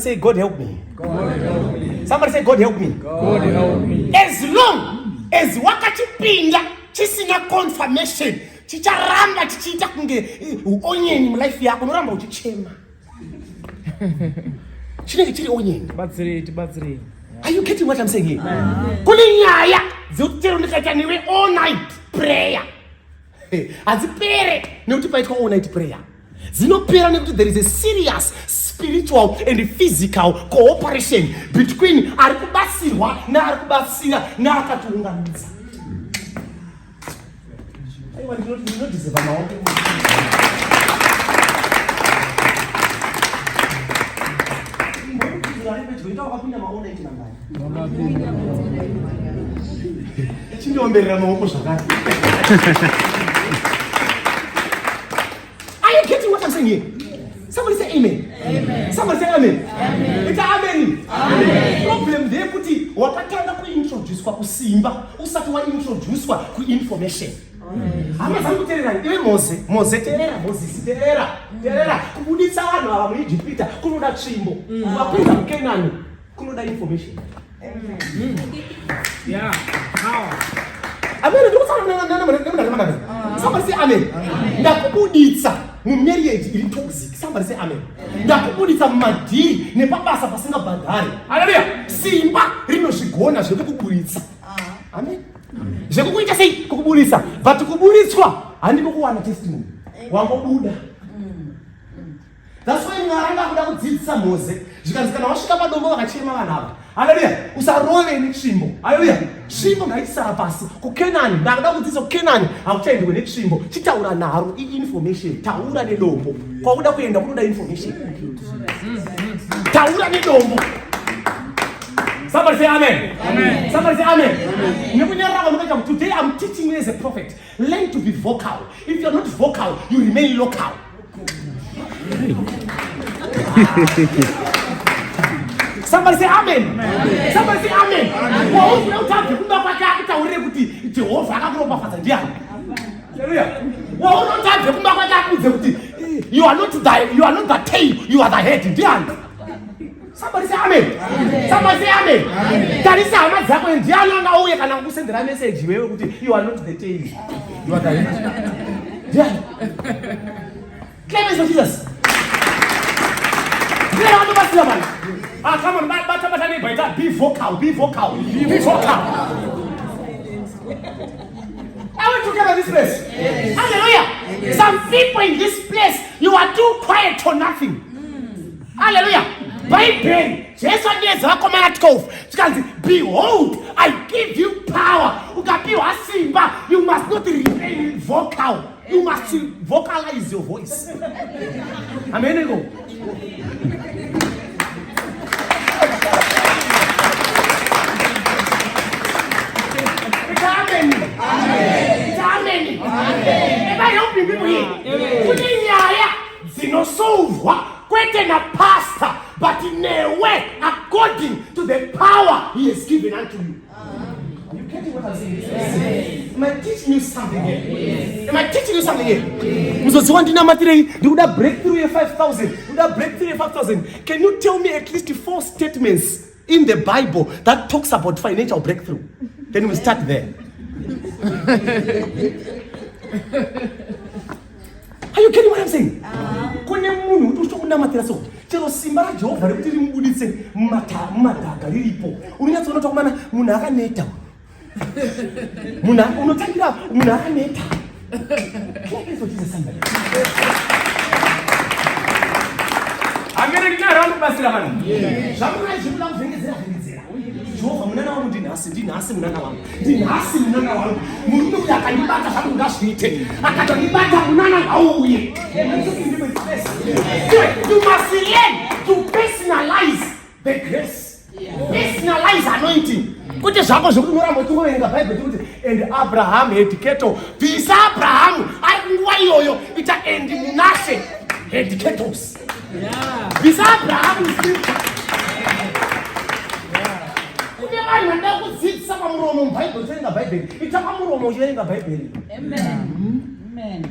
Say, God help me. God help me. Somebody say, God help me. God help me. As long as wakachipinda chisina confirmation, chicharamba chichita kunge onyeni mu life yako unoramba uchichema. Chinenge chiri onyeni. Batsiri. Are you getting what I'm saying here? Kuni nyaya dzotero niwe all night prayer. Azipere nekuti paitwa all night prayer. Zinopera nekuti there is a serious spiritual and physical cooperation between ari kubatsirwa naari kubatsira naakatiunganidza. Aiwa ndinodeserva maoko. Chindiomberera maoko zvakare. Are you getting what I'm saying here? Somebody say amen. Amen. Somebody say amen. Amen. It's amen. Amen. Problem there kuti wakatanga kuintroduce kwa kusimba usati wa introduce kwa information. Amazangu kuterera iwe Mose terera Moses terera kubuditsa vanhu ava mu Egypt kunoda tsvimbo wapinda mu Canaan kunoda information. Amen. Yeah. How? Amen. Somebody say amen. Ndakubuditsa mu marriage iri toxic. Somebody say amen. Ndakubuditsa mu madiri nepabasa pasinga bhadhari. Hallelujah. Simba rinozvigona zvekukubuditsa. Amen. Zvekukuita sei kukubuditsa, but kubuditswa handiko kuwana testimony. Wangobuda. That's why Marondera kuda kudzidzisa Mose. Zvikanzikana wasvika padombo vakachema vanhu ava. Hallelujah. Usarove netsvimbo. Hallelujah. Tsvimbo ngaisara pasi. KuKenani ndakuda kudzidzisa kuKenani hakuchaendwe netsvimbo. Chitaura nharo information. Taura nedombo. Kwakuda kuenda kunoda information. Taura nedombo. Somebody say amen. Amen. Somebody say amen. Amen. Today I'm teaching you as a prophet. Learn to be vocal. If you're not vocal, you remain local. Somebody say amen. Amen. Somebody say amen. You are not the tail, you are the head. Somebody say amen. Amen. Somebody say amen. Tarisa hama zako ndiano nga uye kana kusendera message wewe kuti you are not the tail. You are the head. Yeah. Claim Jesus. Come on, be vocal. Are we together in this place? Yes. Hallelujah. Yes. Some people in this place, you are too quiet for nothing. Hallelujah. Bible, Jesus wakomana 12. Behold, I give you power. Ukapiwa simba, you must not remain vocal. You must vocalize your voice. Amen. Go. Amen. Amen. Am I helping people here? Kunyaya zinosovwa kwete na pastor, but in a way according to the power he has given unto you. Are you getting what I'm saying? Yes. Am I teaching you something here? Yes. Am I teaching you something here? Do that breakthrough 5,000? Do that breakthrough 5,000? Can you tell me at least 4 statements in the Bible that talks about financial breakthrough? Then we start there. Are you getting what I'm saying? Kune munhu utokunamatira so. Chero simba ra Jehovah rikuti rimubuditse mumadhaga riripo. Unyatsoona tokumana munhu akaneta. Munhu unotangira munhu akaneta. Please what Jesus somebody. Amene ndinaro kubasira vanhu. Zvamuna zvikuda kuvhengezera. Jehovah munana wangu ndinhasi munana wangu. Murume uyu akandibata zvangu ngazviite. Akatondibata munana ngauye. You must learn to personalize the grace. Personalize anointing. Kuti zvako zvokunoramba kungoverenga Bible kuti and Abraham had cattle. Bvisa Abraham ari nguva iyoyo ita and Munashe had cattle. Bvisa Abraham vanhu kudzidzisa pamuromo mubhaibheri toenga bhaibheri ita pamuromo uchiverenga bhaibheri. Amen.